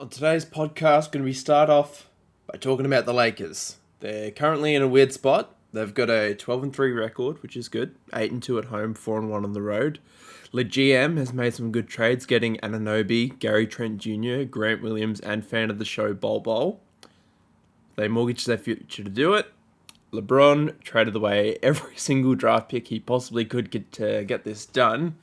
On today's podcast, going to start off by talking about the Lakers. They're currently in a weird spot. They've got a 12-3 record, which is good. 8-2 at home, 4-1 on the road. LeGM has made some good trades, getting Anunoby, Gary Trent Jr., Grant Williams, and fan of the show, Bol. They mortgaged their future to do it. LeBron traded away every single draft pick he possibly could get to get this done.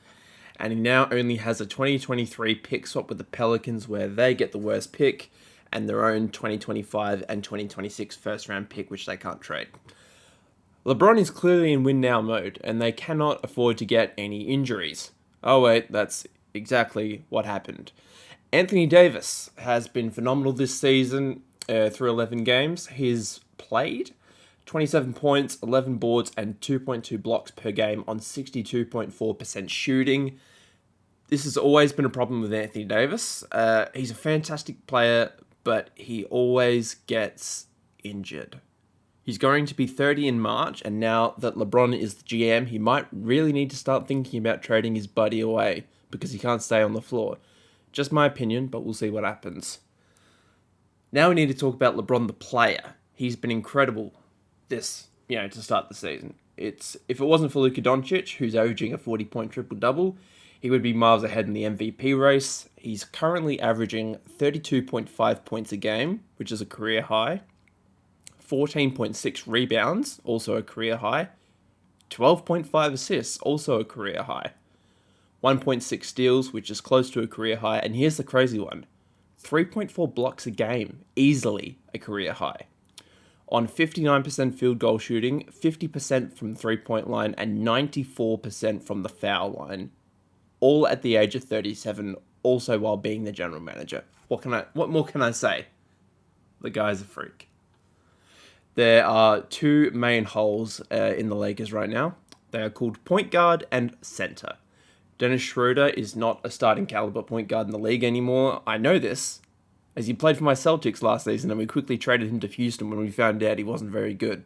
And he now only has a 2023 pick swap with the Pelicans where they get the worst pick and their own 2025 and 2026 first round pick, which they can't trade. LeBron is clearly in win now mode and they cannot afford to get any injuries. Oh wait, that's exactly what happened. Anthony Davis has been phenomenal this season through 11 games. He's played 27 points, 11 boards, and 2.2 blocks per game on 62.4% shooting. This has always been a problem with Anthony Davis. He's a fantastic player, but he always gets injured. He's going to be 30 in March, and now that LeBron is the GM, he might really need to start thinking about trading his buddy away because he can't stay on the floor. Just my opinion, but we'll see what happens. Now we need to talk about LeBron the player. He's been incredible to start the season. If it wasn't for Luka Doncic, who's averaging a 40-point triple-double, he would be miles ahead in the MVP race. He's currently averaging 32.5 points a game, which is a career high, 14.6 rebounds, also a career high, 12.5 assists, also a career high, 1.6 steals, which is close to a career high, and here's the crazy one, 3.4 blocks a game, easily a career high. On 59% field goal shooting, 50% from the three-point line, and 94% from the foul line. All at the age of 37, also while being the general manager. What more can I say? The guy's a freak. There are two main holes in the Lakers right now. They are called point guard and center. Dennis Schroeder is not a starting caliber point guard in the league anymore. I know this, as he played for my Celtics last season and we quickly traded him to Houston when we found out he wasn't very good.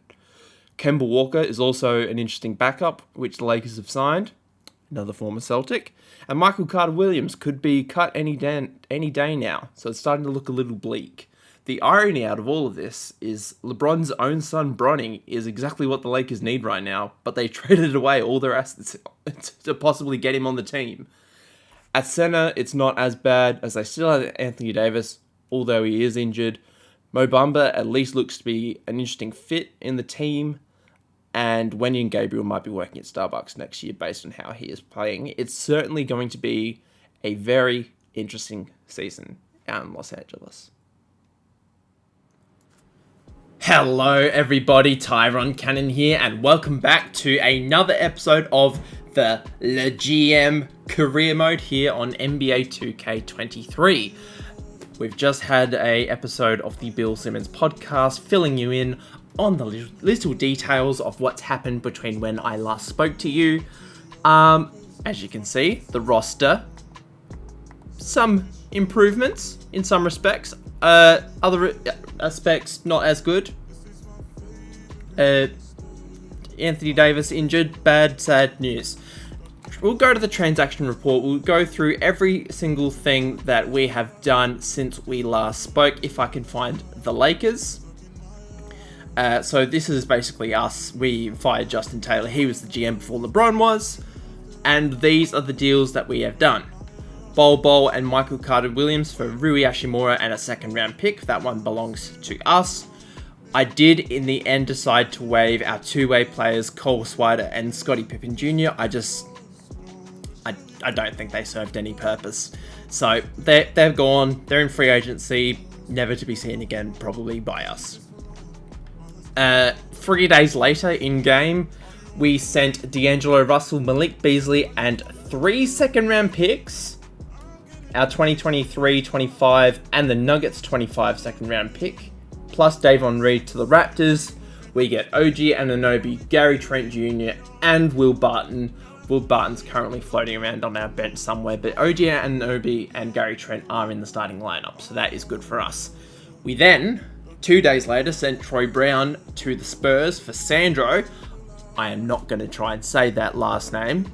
Kemba Walker is also an interesting backup, which the Lakers have signed, another former Celtic. And Michael Carter-Williams could be cut any day now, so it's starting to look a little bleak. The irony out of all of this is LeBron's own son, Bronny, is exactly what the Lakers need right now, but they traded away all their assets to possibly get him on the team. At center, it's not as bad as they still have Anthony Davis, although he is injured. Mo Bamba at least looks to be an interesting fit in the team. And Wendy and Gabriel might be working at Starbucks next year based on how he is playing. It's certainly going to be a very interesting season out in Los Angeles. Hello everybody, TyronnCannon here, and welcome back to another episode of the LeGM Career Mode here on NBA 2K23. We've just had an episode of the Bill Simmons podcast filling you in on the little details of what's happened between when I last spoke to you. As you can see, the roster, some improvements in some respects, other aspects not as good. Anthony Davis injured, bad, sad news. We'll go to the transaction report. We'll go through every single thing that we have done since we last spoke, if I can find the Lakers. So this is basically us. We fired Justin Taylor. He was the GM before LeBron was. And these are the deals that we have done. Bol and Michael Carter-Williams for Rui Hachimura and a second round pick. That one belongs to us. I did in the end decide to waive our two-way players, Cole Swider and Scottie Pippen Jr. I don't think they served any purpose. So they're gone. They're in free agency, never to be seen again, probably by us. 3 days later in game, we sent D'Angelo Russell, Malik Beasley, and 3 second-round picks. Our 2023, 25, and the Nuggets 25 second-round pick, plus Davon Reed to the Raptors. We get OG Anunoby, Gary Trent Jr., and Will Barton. Will Barton's currently floating around on our bench somewhere, but OG Anunoby and Gary Trent are in the starting lineup, so that is good for us. We then, 2 days later, sent Troy Brown to the Spurs for Sandro. I am not going to try and say that last name.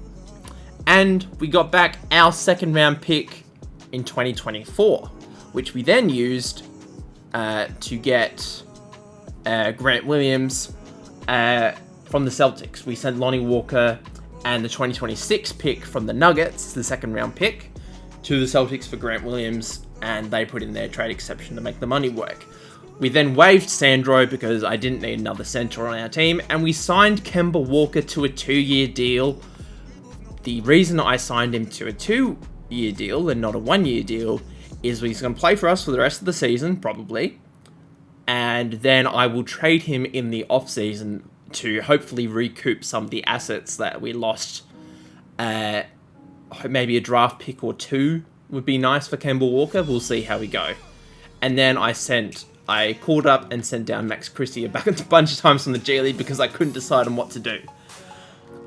And we got back our second round pick in 2024. which we then used to get Grant Williams from the Celtics. We sent Lonnie Walker and the 2026 pick from the Nuggets, the second round pick, to the Celtics for Grant Williams, and they put in their trade exception to make the money work. We then waived Sandro because I didn't need another center on our team, and we signed Kemba Walker to a 2-year deal. The reason I signed him to a 2-year deal and not a 1-year deal is he's going to play for us for the rest of the season, probably, and then I will trade him in the offseason to hopefully recoup some of the assets that we lost. Maybe a draft pick or 2 would be nice for Kemba Walker. We'll see how we go. And then I called up and sent down Max Christie a bunch of times from the G League because I couldn't decide on what to do.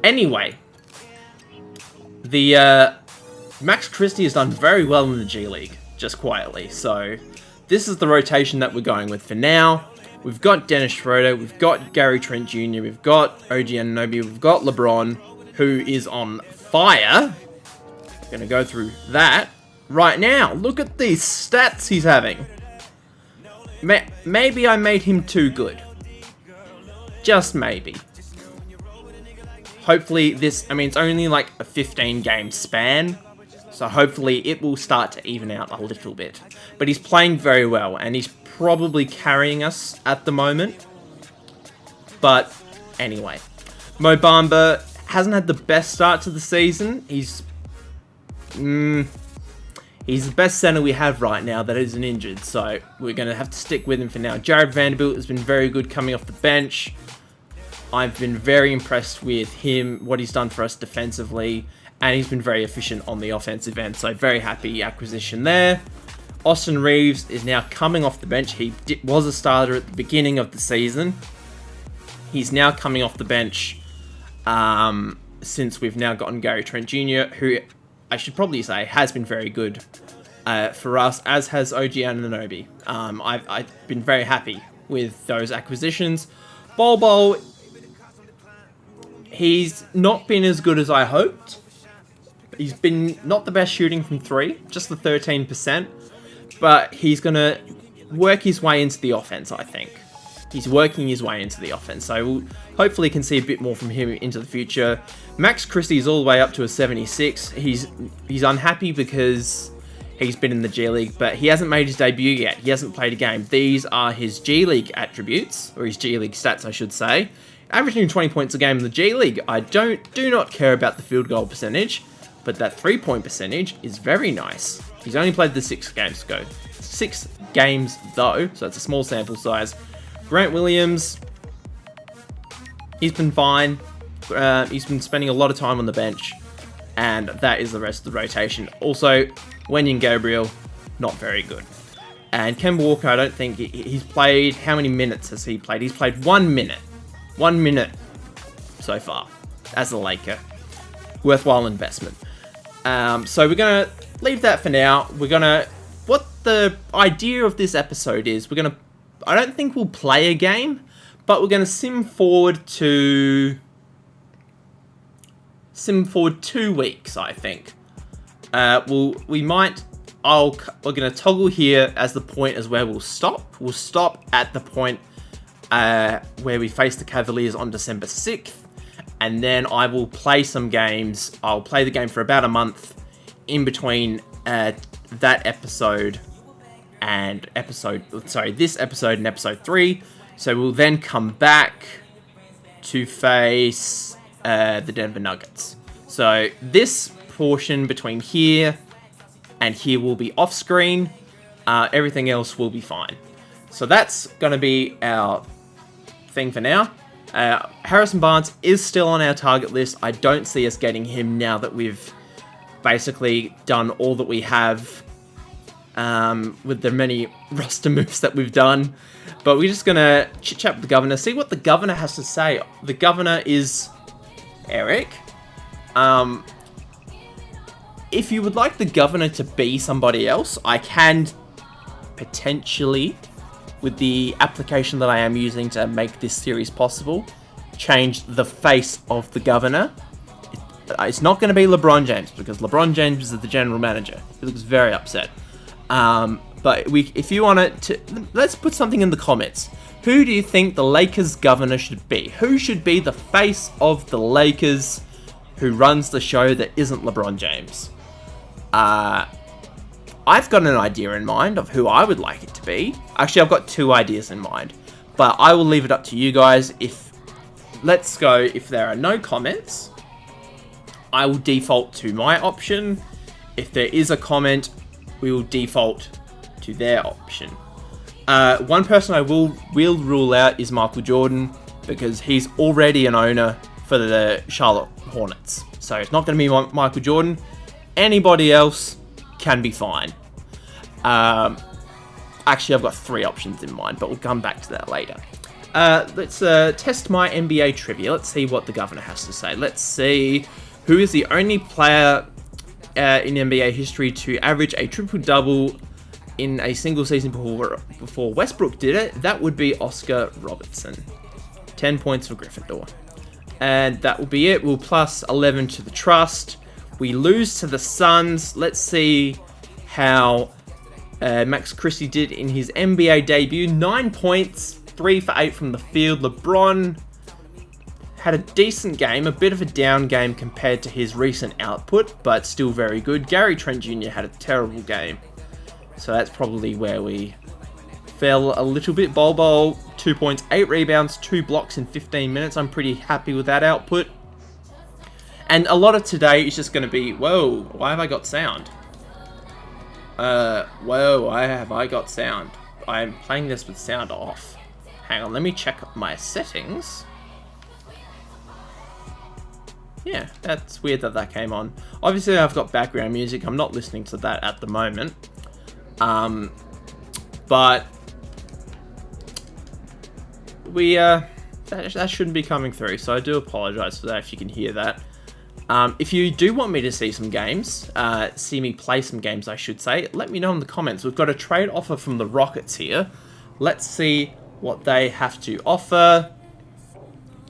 Anyway, the Max Christie has done very well in the G League, just quietly. So this is the rotation that we're going with for now. We've got Dennis Schroeder, we've got Gary Trent Jr., we've got OG Anunoby, we've got LeBron, who is on fire. Gonna go through that right now. Look at these stats he's having. Maybe I made him too good. Just maybe. Hopefully this, it's only like a 15-game span, so hopefully it will start to even out a little bit. But he's playing very well, and he's probably carrying us at the moment. But anyway, Mo Bamba hasn't had the best start to the season. He's the best center we have right now that isn't injured, so we're going to have to stick with him for now. Jared Vanderbilt has been very good coming off the bench. I've been very impressed with him, what he's done for us defensively, and he's been very efficient on the offensive end, so very happy acquisition there. Austin Reeves is now coming off the bench. He was a starter at the beginning of the season. He's now coming off the bench since we've now gotten Gary Trent Jr., who I should probably say has been very good for us, as has OG Anunoby. I've been very happy with those acquisitions. Bol, he's not been as good as I hoped. He's been not the best shooting from 3, just the 13%. But he's going to work his way into the offense, I think. He's working his way into the offense, so we'll hopefully can see a bit more from him into the future. Max Christie is all the way up to a 76. He's unhappy because he's been in the G League, but he hasn't made his debut yet. He hasn't played a game. These are his G League attributes, or his G League stats, I should say. Averaging 20 points a game in the G League. I do not care about the field goal percentage, but that 3-point percentage is very nice. He's only played the 6 games ago. 6 games though, so it's a small sample size. Grant Williams, he's been fine. He's been spending a lot of time on the bench, and that is the rest of the rotation. Also, Wenyen Gabriel, not very good. And Kemba Walker, I don't think he's played. How many minutes has he played? He's played 1 minute. 1 minute so far as a Laker. Worthwhile investment. So we're going to leave that for now. What the idea of this episode is, I don't think we'll play a game, but we're going to sim forward 2 weeks, I think. We're going to toggle here as the point as where we'll stop. We'll stop at the point where we face the Cavaliers on December 6th, and then I will play some games. I'll play the game for about a month in between that episode and this episode and episode 3. So we'll then come back to face the Denver Nuggets. So this portion between here and here will be off screen. Everything else will be fine. So that's going to be our thing for now. Harrison Barnes is still on our target list. I don't see us getting him now that we've basically done all that we have with the many roster moves that we've done. But we're just going to chit-chat with the governor, see what the governor has to say. The governor is Eric. If you would like the governor to be somebody else, I can potentially, with the application that I am using to make this series possible, change the face of the governor. It's not going to be LeBron James, because LeBron James is the general manager. He looks very upset. But if you want to, let's put something in the comments. Who do you think the Lakers governor should be? Who should be the face of the Lakers who runs the show that isn't LeBron James? I've got an idea in mind of who I would like it to be. Actually, I've got 2 ideas in mind. But I will leave it up to you guys. Let's go, if there are no comments, I will default to my option. If there is a comment, we will default to their option. One person I will rule out is Michael Jordan, because he's already an owner for the Charlotte Hornets. So it's not going to be Michael Jordan. Anybody else can be fine. Actually, I've got 3 options in mind, but we'll come back to that later. Let's test my NBA trivia. Let's see what the governor has to say. Let's see who is the only player in NBA history to average a triple-double in a single season before Westbrook did it. That would be Oscar Robertson. 10 points for Gryffindor. And that will be it. We'll plus 11 to the Trust. We lose to the Suns. Let's see how Max Christie did in his NBA debut. 9 points, 3 for 8 from the field. LeBron had a decent game, a bit of a down game compared to his recent output, but still very good. Gary Trent Jr. had a terrible game. So that's probably where we fell a little bit. Bol, 2 points, 8 rebounds, 2 blocks in 15 minutes. I'm pretty happy with that output. And a lot of today is just going to be, whoa, why have I got sound? Whoa, why have I got sound? I'm playing this with sound off. Hang on, let me check my settings. Yeah, that's weird that came on. Obviously, I've got background music. I'm not listening to that at the moment. But that shouldn't be coming through, so I do apologize for that if you can hear that. If you do want me to see some games, see me play some games, I should say, let me know in the comments. We've got a trade offer from the Rockets here. Let's see what they have to offer.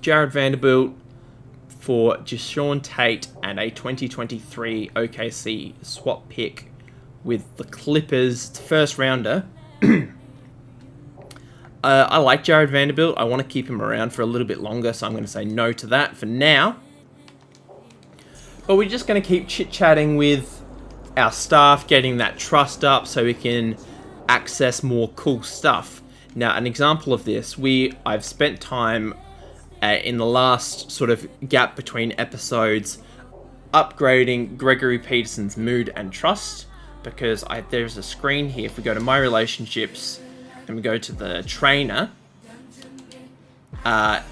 Jared Vanderbilt for Jashawn Tate and a 2023 OKC swap pick with the Clippers. It's a first rounder. I like Jared Vanderbilt. I want to keep him around for a little bit longer, so I'm going to say no to that for now. But we're just going to keep chit-chatting with our staff, getting that trust up so we can access more cool stuff. Now, an example of this, I've spent time in the last sort of gap between episodes upgrading Gregory Peterson's mood and trust, because there's a screen here. If we go to my relationships and we go to the trainer,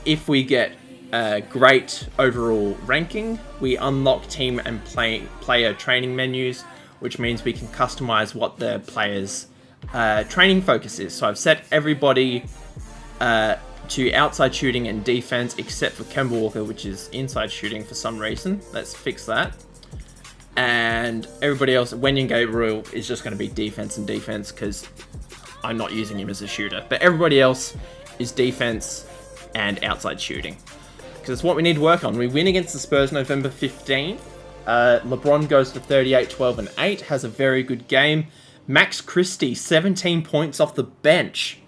if we get a great overall ranking, we unlock team and player training menus, which means we can customize what the player's training focus is. So I've set everybody to outside shooting and defense, except for Kemba Walker, which is inside shooting for some reason. Let's fix that. And everybody else, Wenyen Gabriel, is just going to be defense and defense because I'm not using him as a shooter. But everybody else is defense and outside shooting, because it's what we need to work on. We win against the Spurs November 15th. LeBron goes to 38, 12, and 8. Has a very good game. Max Christie, 17 points off the bench.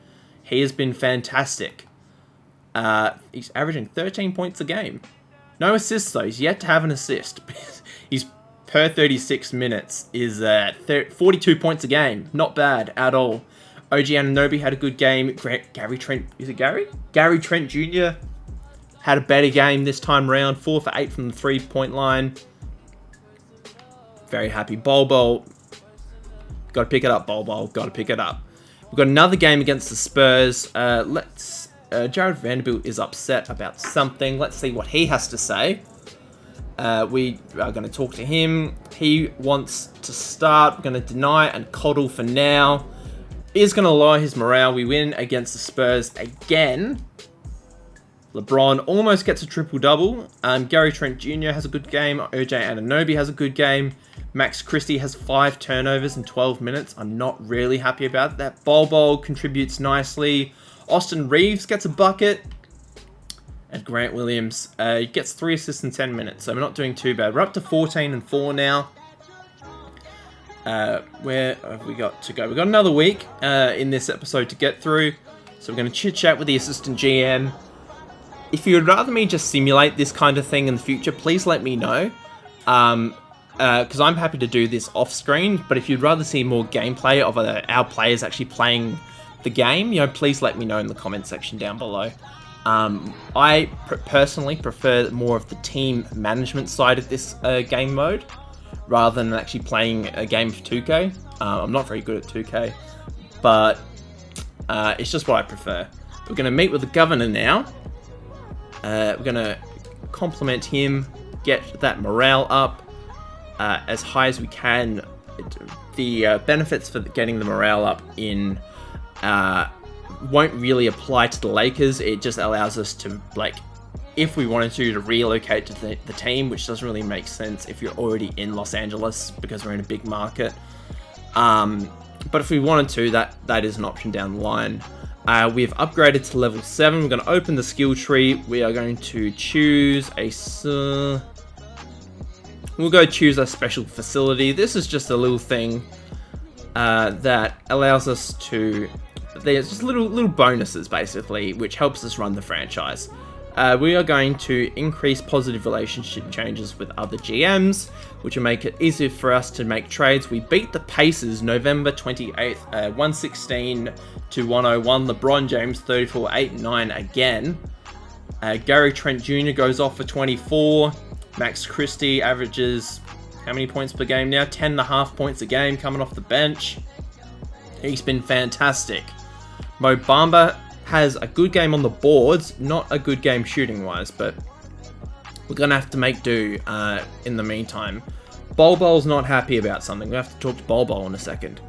He has been fantastic. He's averaging 13 points a game. No assists, though. He's yet to have an assist. He's per 36 minutes is 42 points a game. Not bad at all. OG Anunoby had a good game. Gary Trent, is it Gary? Gary Trent Jr. had a better game this time round. 4 for 8 from the 3-point line. Very happy. Bol. Got to pick it up, Bol. Got to pick it up. We've got another game against the Spurs. Jared Vanderbilt is upset about something. Let's see what he has to say. We are going to talk to him. He wants to start. We're going to deny and coddle for now. Is going to lower his morale. We win against the Spurs again. LeBron almost gets a triple-double. Gary Trent Jr. has a good game. OJ Anunoby has a good game. Max Christie has 5 turnovers in 12 minutes. I'm not really happy about that. Bol contributes nicely. Austin Reeves gets a bucket. And Grant Williams gets 3 assists in 10 minutes. So we're not doing too bad. We're up to 14-4 now. Where have we got to go? We've got another week in this episode to get through. So we're going to chit-chat with the assistant GM. If you would rather me just simulate this kind of thing in the future, please let me know. Because I'm happy to do this off-screen. But if you'd rather see more gameplay of our players actually playing the game, please let me know in the comment section down below. I personally prefer more of the team management side of this game mode, rather than actually playing a game of 2K. I'm not very good at 2K, but it's just what I prefer. We're going to meet with the governor now. We're going to compliment him, get that morale up as high as we can. The benefits for getting the morale up in won't really apply to the Lakers. It just allows us to, if we wanted to relocate to the team, which doesn't really make sense if you're already in Los Angeles because we're in a big market. But if we wanted to, that is an option down the line. We've upgraded to level 7. We're going to open the skill tree. We are going to choose we'll go choose a special facility. This is just a little thing that allows us to... There's just little bonuses, basically, which helps us run the franchise. We are going to increase positive relationship changes with other GMs, which will make it easier for us to make trades. We beat the Pacers November 28th, 116 to 101. LeBron James 34, 8, 9 again. Gary Trent Jr. goes off for 24. Max Christie averages how many points per game now? 10.5 points a game coming off the bench. He's been fantastic. Mo Bamba has a good game on the boards, not a good game shooting-wise, but we're going to have to make do in the meantime. Bol's not happy about something. We have to talk to Bol in a second.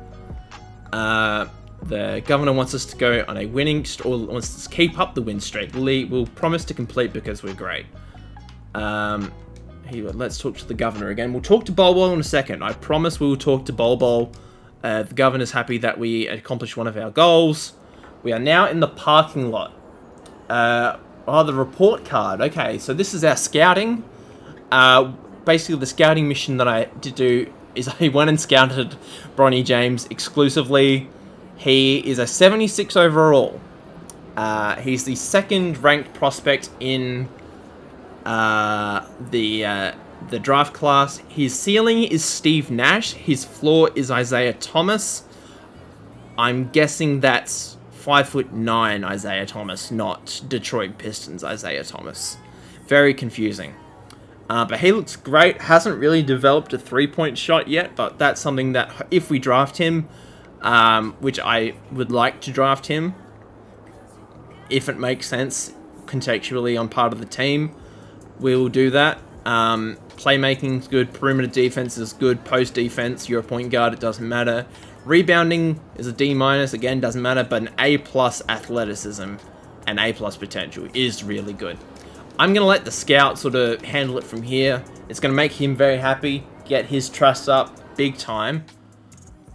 The governor wants us to go on a winning, or wants us to keep up the win streak. We'll promise to complete because we're great. Let's talk to the governor again. We'll talk to Bol in a second. I promise we will talk to Bol. The governor's happy that we accomplished one of our goals. We are now in the parking lot. The report card. Okay, so this is our scouting. Basically, the scouting mission that I did do is I went and scouted Bronny James exclusively. He is a 76 overall. He's the second ranked prospect in the draft class. His ceiling is Steve Nash. His floor is Isaiah Thomas. I'm guessing that's 5'9" Isaiah Thomas, not Detroit Pistons Isaiah Thomas. Very confusing. But he looks great. Hasn't really developed a three-point shot yet, but that's something that if we draft him, which I would like to draft him, if it makes sense contextually on part of the team, we will do that. Playmaking's good. Perimeter defense is good. Post defense, you're a point guard, it doesn't matter. Rebounding is a D-, again, doesn't matter, but an A+ athleticism and A+ potential is really good. I'm going to let the scout sort of handle it from here. It's going to make him very happy, get his trust up big time.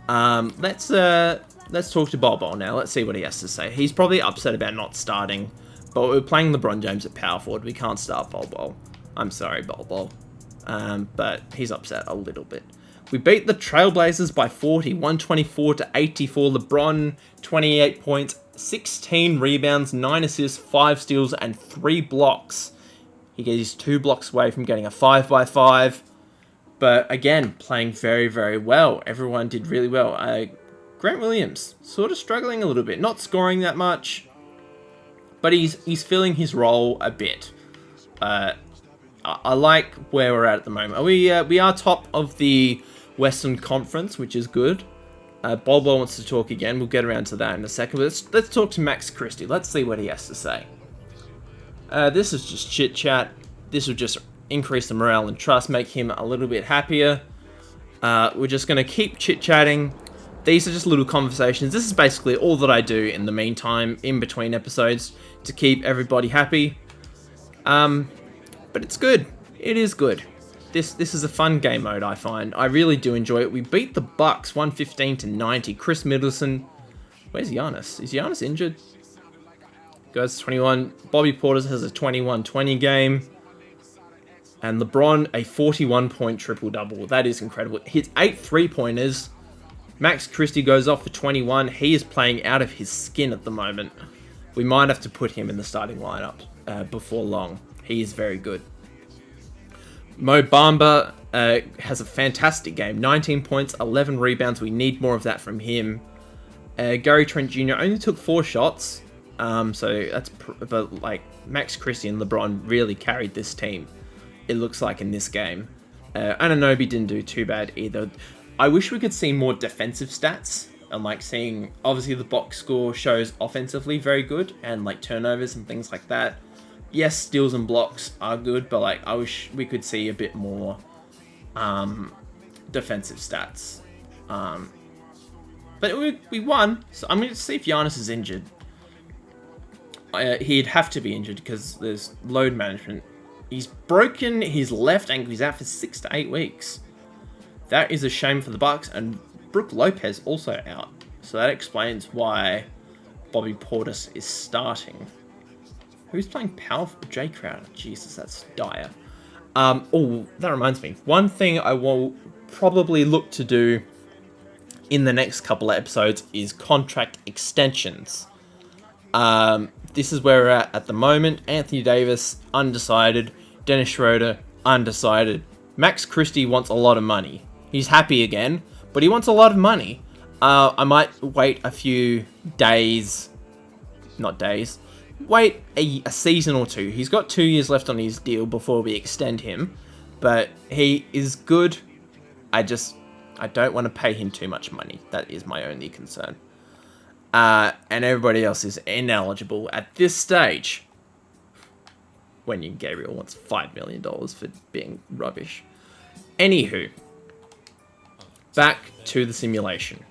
Let's talk to Bol now. Let's see what he has to say. He's probably upset about not starting, but we're playing LeBron James at power forward. We can't start Bol. I'm sorry, Bol. But he's upset a little bit. We beat the Trailblazers by 40, 124 to 84. LeBron, 28 points, 16 rebounds, 9 assists, 5 steals, and 3 blocks. He gets 2 blocks away from getting a 5x5. But again, playing very, very well. Everyone did really well. Grant Williams, sort of struggling a little bit. Not scoring that much, but he's filling his role a bit. I like where we're at the moment. We are top of the Western Conference, which is good. Bol wants to talk again. We'll get around to that in a second. But let's talk to Max Christie. Let's see what he has to say. This is just chit chat. This will just increase the morale and trust, make him a little bit happier. We're just going to keep chit chatting. These are just little conversations. This is basically all that I do in the meantime, in between episodes, to keep everybody happy. But it's good. It is good. This is a fun game mode, I find. I really do enjoy it. We beat the Bucks 115 to 90. Chris Middleton. Where's Giannis? Is Giannis injured? Goes 21. Bobby Portis has a 21-20 game. And LeBron, a 41-point triple-double. That is incredible. Hits 8 3-pointers. Max Christie goes off for 21. He is playing out of his skin at the moment. We might have to put him in the starting lineup before long. He is very good. Mo Bamba has a fantastic game. 19 points, 11 rebounds. We need more of that from him. Gary Trent Jr. only took 4 shots. So that's... But, like, Max Christie and LeBron really carried this team, it looks like, in this game. Anunoby didn't do too bad either. I wish we could see more defensive stats. And, like, seeing... Obviously, the box score shows offensively very good. And, like, turnovers and things like that. Yes, steals and blocks are good, but like I wish we could see a bit more defensive stats. But we won, so I'm going to see if Giannis is injured. He'd have to be injured because there's load management. He's broken his left ankle. He's out for 6 to 8 weeks. That is a shame for the Bucks, and Brook Lopez also out. So that explains why Bobby Portis is starting. Who's playing power for Jay Crowder? Jesus, that's dire. Oh, that reminds me. One thing I will probably look to do in the next couple of episodes is contract extensions. This is where we're at the moment. Anthony Davis, undecided. Dennis Schroeder, undecided. Max Christie wants a lot of money. He's happy again, but he wants a lot of money. I might wait a few days. Not days. Wait a season or two. He's got 2 years left on his deal before we extend him. But he is good. I don't want to pay him too much money. That is my only concern. And everybody else is ineligible at this stage. Wenyen Gabriel wants $5 million for being rubbish. Anywho. Back to the simulation.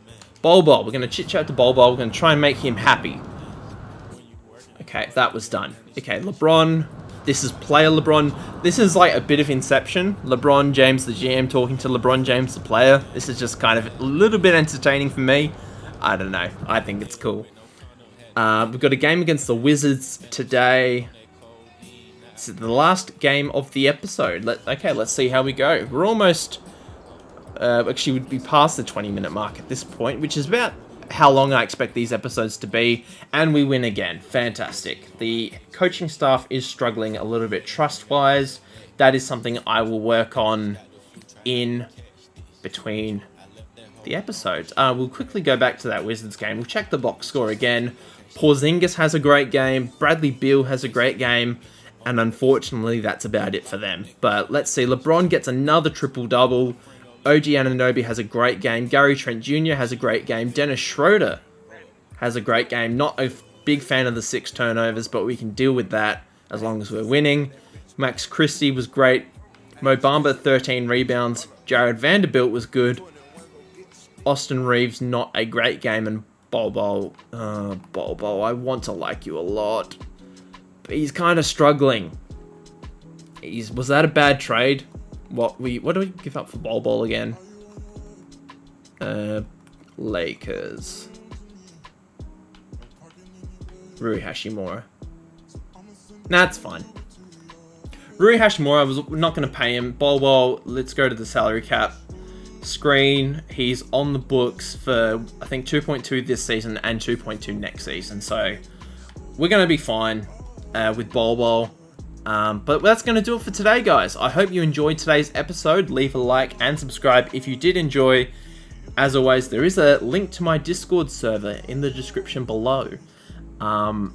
Bol Bol. We're going to chit-chat to Bol Bol. We're going to try and make him happy. Okay, that was done. Okay, LeBron. This is player LeBron. This is like a bit of Inception. LeBron James, the GM, talking to LeBron James, the player. This is just kind of a little bit entertaining for me. I don't know. I think it's cool. We've got a game against the Wizards today. It's the last game of the episode. Let's see how we go. We're almost... actually, we'd be past the 20-minute mark at this point, which is about how long I expect these episodes to be, and we win again. Fantastic. The coaching staff is struggling a little bit trust-wise. That is something I will work on in between the episodes. We'll quickly go back to that Wizards game. We'll check the box score again. Porzingis has a great game. Bradley Beal has a great game. And unfortunately, that's about it for them. But let's see. LeBron gets another triple-double. OG Anunoby has a great game. Gary Trent Jr. has a great game. Dennis Schroeder has a great game. Not a big fan of the 6 turnovers, but we can deal with that as long as we're winning. Max Christie was great. Mo Bamba, 13 rebounds. Jared Vanderbilt was good. Austin Reeves, not a great game. And Bol Bol, I want to like you a lot. But he's kind of struggling. Was that a bad trade? What do we give up for Bol Bol again? Lakers. Rui Hashimura. Nah, it's fine. Rui Hashimura, was not going to pay him. Bol Bol, let's go to the salary cap. Screen, he's on the books for, I think, 2.2 this season and 2.2 next season. So, we're going to be fine with Bol Bol. But that's going to do it for today, guys. I hope you enjoyed today's episode. Leave a like and subscribe if you did enjoy. As always, there is a link to my Discord server in the description below.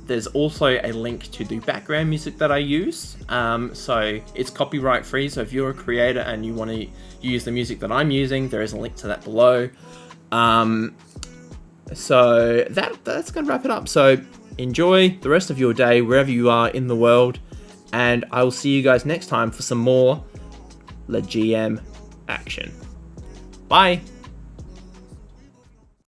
There's also a link to the background music that I use. So it's copyright free. So if you're a creator and you want to use the music that I'm using, there is a link to that below. So that's going to wrap it up. So enjoy the rest of your day wherever you are in the world. And I will see you guys next time for some more LeGM action. Bye!